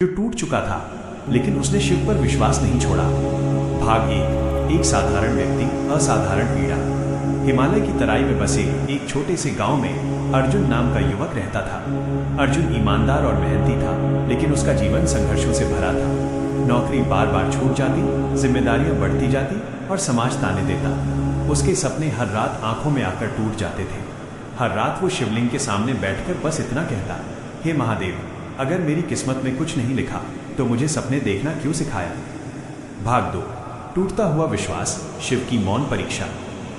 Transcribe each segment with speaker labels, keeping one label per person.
Speaker 1: जो टूट चुका था, लेकिन उसने शिव पर विश्वास नहीं छोड़ा। भाग एक साधारण व्यक्ति, असाधारण पीड़ा। हिमालय की तराई में बसे एक छोटे से गांव में अर्जुन नाम का युवक रहता था। अर्जुन ईमानदार और मेहनती था, लेकिन उसका जीवन संघर्षों से भरा था। नौकरी बार बार छूट जाती, जिम्मेदारियां बढ़ती जाती और समाज ताने देता। उसके सपने हर रात आंखों में आकर टूट जाते थे। हर रात वो शिवलिंग के सामने बैठकर बस इतना कहता, हे महादेव, अगर मेरी किस्मत में कुछ नहीं लिखा तो मुझे सपने देखना क्यों सिखाया। भाग 2, टूटता हुआ विश्वास, शिव की मौन परीक्षा।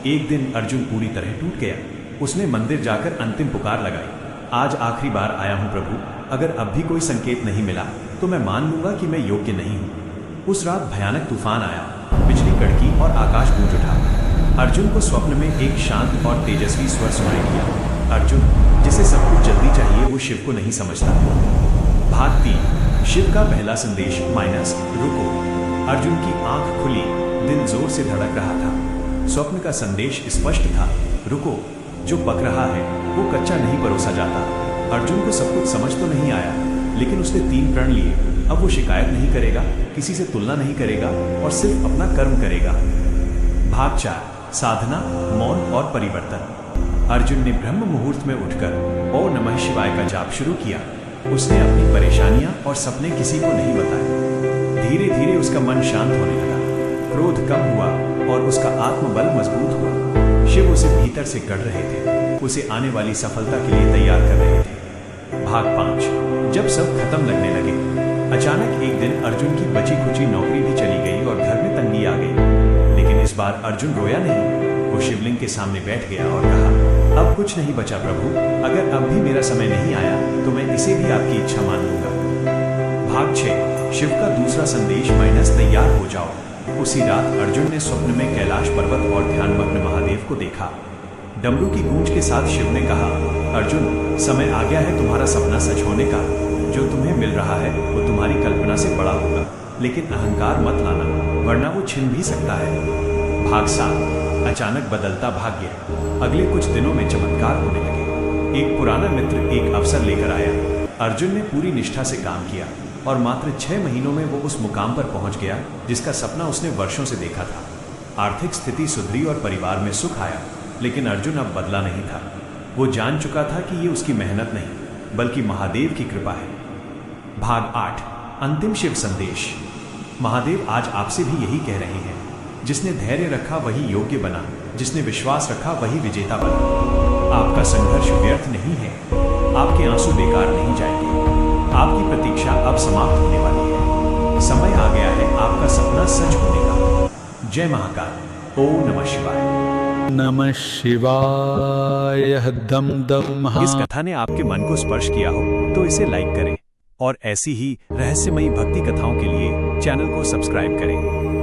Speaker 1: एक दिन अर्जुन पूरी तरह टूट गया। उसने मंदिर जाकर अंतिम पुकार लगाई, आज आखिरी बार आया हूं प्रभु, अगर अब भी कोई संकेत नहीं मिला तो मैं मान लूंगा कि मैं योग्य नहीं हूं। उस रात भयानक तूफान आया, बिजली कड़की और आकाश गूंज उठा। अर्जुन को स्वप्न में एक शांत और तेजस्वी स्वर सुनाई दिया। अर्जुन, जिसे सब कुछ जल्दी चाहिए, वो शिव को नहीं समझता। भाग 3, शिव का पहला संदेश रुको। अर्जुन की आंख खुली, दिल जोर से धड़क रहा था। स्वप्न का संदेश स्पष्ट था, रुको, जो पक रहा है वो कच्चा नहीं परोसा जाता। अर्जुन को सब कुछ समझ तो नहीं आया, लेकिन उसने 3 प्रण लिए। अब वो शिकायत नहीं करेगा, किसी से तुलना नहीं करेगा और सिर्फ अपना कर्म करेगा। भाग 4, साधना, मौन और परिवर्तन। अर्जुन ने ब्रह्म मुहूर्त में उठकर ओम नमः शिवाय का जाप शुरू किया। उसने अपनी परेशानियां और सपने किसी को नहीं बताए। धीरे धीरे उसका मन शांत होने लगा, क्रोध कम हुआ और उसका आत्मबल मजबूत हुआ। शिव उसे भीतर से गढ़ रहे थे, उसे आने वाली सफलता के लिए तैयार कर रहे थे। भाग 5, जब सब खत्म लगने लगे, अचानक एक दिन अर्जुन की बची खुची नौकरी भी चली गई और घर में तंगी आ गई। लेकिन इस बार अर्जुन रोया नहीं। वो शिवलिंग के सामने बैठ गया और कहा, अब कुछ नहीं बचा प्रभु, अगर अब भी मेरा समय नहीं आया तो मैं इसे भी आपकी इच्छा मान लूंगा। भाग 6, शिव का दूसरा संदेश तैयार हो जाओ। उसी रात अर्जुन ने स्वप्न में कैलाश पर्वत और ध्यानमग्न महादेव को देखा। डमरू की गूंज के साथ शिव ने कहा, अर्जुन, समय आ गया है तुम्हारा सपना सच होने का। जो तुम्हें मिल रहा है वो तुम्हारी कल्पना से बड़ा होगा, लेकिन अहंकार मत लाना, वरना वो छिन भी सकता है। भाग 7, अचानक बदलता भाग्य। अगले कुछ दिनों में चमत्कार होने लगे। एक पुराना मित्र एक अवसर लेकर आया। अर्जुन ने पूरी निष्ठा से काम किया और मात्र 6 महीनों में वो उस मुकाम पर पहुंच गया जिसका सपना उसने वर्षों से देखा था। आर्थिक स्थिति सुधरी और परिवार में सुख आया, लेकिन अर्जुन अब बदला नहीं था। वो जान चुका था कि ये उसकी मेहनत नहीं, बल्कि महादेव की कृपा है। भाग 8, अंतिम शिव संदेश। महादेव आज आपसे भी यही कह रहे हैं, जिसने धैर्य रखा वही योग्य बना, जिसने विश्वास रखा वही विजेता बना। आपका संघर्ष व्यर्थ नहीं है, आपके आंसू बेकार नहीं जाएंगे। आपकी प्रतीक्षा अब समाप्त होने वाली है। समय आ गया है आपका सपना सच होने का। जय महाकाल। ओम नमः शिवाय।
Speaker 2: नमः शिवाय। दम दम।
Speaker 1: इस कथा ने आपके मन को स्पर्श किया हो तो इसे लाइक करें और ऐसी ही रहस्यमयी भक्ति कथाओं के लिए चैनल को सब्सक्राइब करें।